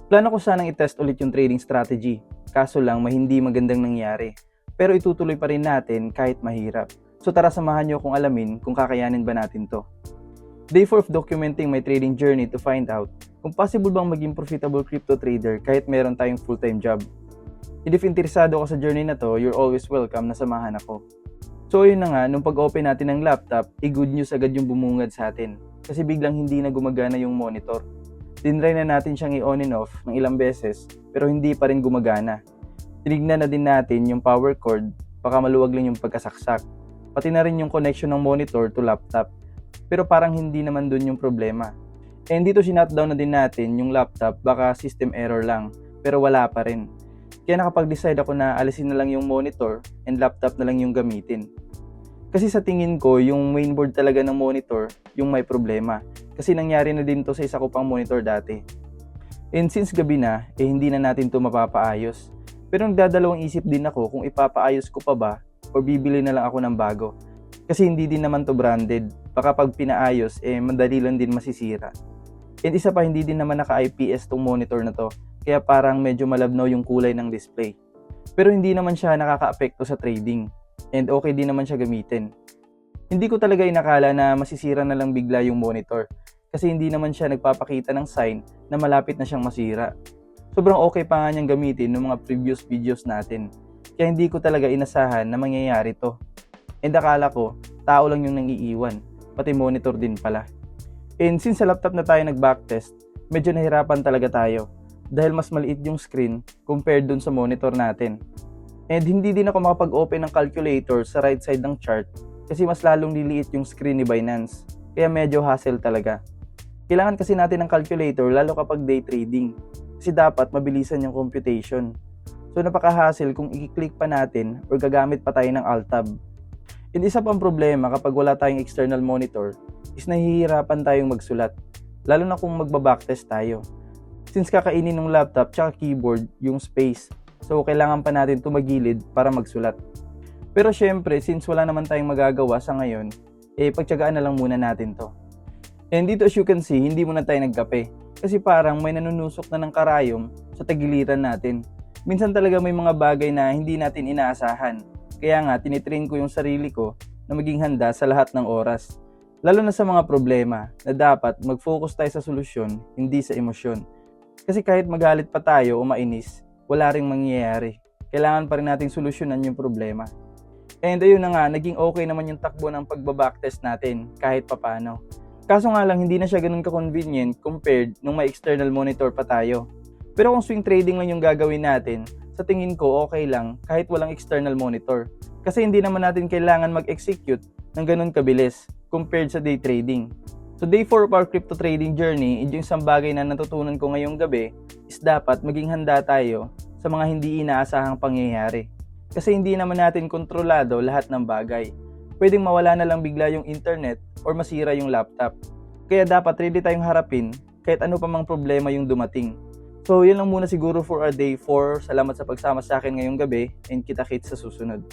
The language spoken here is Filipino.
Plano ko sanang i-test ulit yung trading strategy, kaso lang may hindi magandang nangyari. Pero itutuloy pa rin natin kahit mahirap. So tara samahan nyo kung alamin kung kakayanin ba natin to. Day 4 of documenting my trading journey to find out kung possible bang maging profitable crypto trader kahit meron tayong full-time job. And if interesado ka sa journey na to, you're always welcome na samahan ako. So yun na nga, nung pag-open natin ng laptop, good news agad yung bumungad sa atin. Kasi biglang hindi na gumagana yung monitor. Tinry na natin siyang i-on and off ng ilang beses, pero hindi pa rin gumagana. Tinignan na din natin yung power cord, baka maluwag lang yung pagkasaksak. Pati na rin yung connection ng monitor to laptop. Pero parang hindi naman dun yung problema. And dito sinutdown na din natin yung laptop, baka system error lang, pero wala pa rin. Kaya nakapag-decide ako na alisin na lang yung monitor and laptop na lang yung gamitin. Kasi sa tingin ko, yung mainboard talaga ng monitor, yung may problema. Kasi nangyari na din to sa isa ko pang monitor dati. And since gabi na, hindi na natin to mapapaayos. Pero nagdadalawang isip din ako kung ipapaayos ko pa ba o bibili na lang ako ng bago. Kasi hindi din naman to branded. Baka pag pinaayos, madali lang din masisira. And isa pa, hindi din naman naka-IPS tong monitor na to. Kaya parang medyo malabnaw yung kulay ng display. Pero hindi naman siya nakaka-apekto sa trading. And okay din naman siya gamitin. Hindi ko talaga inakala na masisira na lang bigla yung monitor. Kasi hindi naman siya nagpapakita ng sign na malapit na siyang masira. Sobrang okay pa nga niyang gamitin ng mga previous videos natin. Kaya hindi ko talaga inasahan na mangyayari to. And akala ko, tao lang yung nangiiwan. Pati monitor din pala. And since sa laptop na tayo nag-backtest, medyo nahirapan talaga tayo. Dahil mas maliit yung screen compared dun sa monitor natin. And hindi din ako makapag-open ng calculator sa right side ng chart kasi mas lalong liliit yung screen ni Binance. Kaya medyo hassle talaga. Kailangan kasi natin ng calculator lalo kapag day trading kasi dapat mabilisan yung computation. So napaka-hassle kung i-click pa natin or gagamit pa tayo ng Alt-Tab. And isa pang problema kapag wala tayong external monitor is nahihirapan tayong magsulat. Lalo na kung magba-backtest tayo. Since kakainin ng laptop tsaka keyboard yung space. So, kailangan pa natin tumagilid para magsulat. Pero syempre, since wala naman tayong magagawa sa ngayon, pagtiyagaan na lang muna natin to. And dito as you can see, hindi muna tayo nagkape. Kasi parang may nanunusok na ng karayom sa tagiliran natin. Minsan talaga may mga bagay na hindi natin inaasahan. Kaya nga, tinitrain ko yung sarili ko na maging handa sa lahat ng oras. Lalo na sa mga problema na dapat mag-focus tayo sa solusyon, hindi sa emosyon. Kasi kahit magalit pa tayo o mainis, wala ring mangyayari. Kailangan pa rin nating solusyonan yung problema. And ayun na nga, naging okay naman yung takbo ng pagbabacktest natin kahit papano. Kaso nga lang, hindi na siya ganun ka-convenient compared nung may external monitor pa tayo. Pero kung swing trading lang yung gagawin natin, sa tingin ko okay lang kahit walang external monitor. Kasi hindi naman natin kailangan mag-execute ng ganun kabilis compared sa day trading. So day 4 of our crypto trading journey, yung isang bagay na natutunan ko ngayong gabi is dapat maging handa tayo sa mga hindi inaasahang pangyayari. Kasi hindi naman natin kontrolado lahat ng bagay. Pwedeng mawala na lang bigla yung internet or masira yung laptop. Kaya dapat ready tayong harapin kahit ano pa mang problema yung dumating. So yun lang muna siguro for our day 4. Salamat sa pagsama sa akin ngayong gabi and kita-kits sa susunod.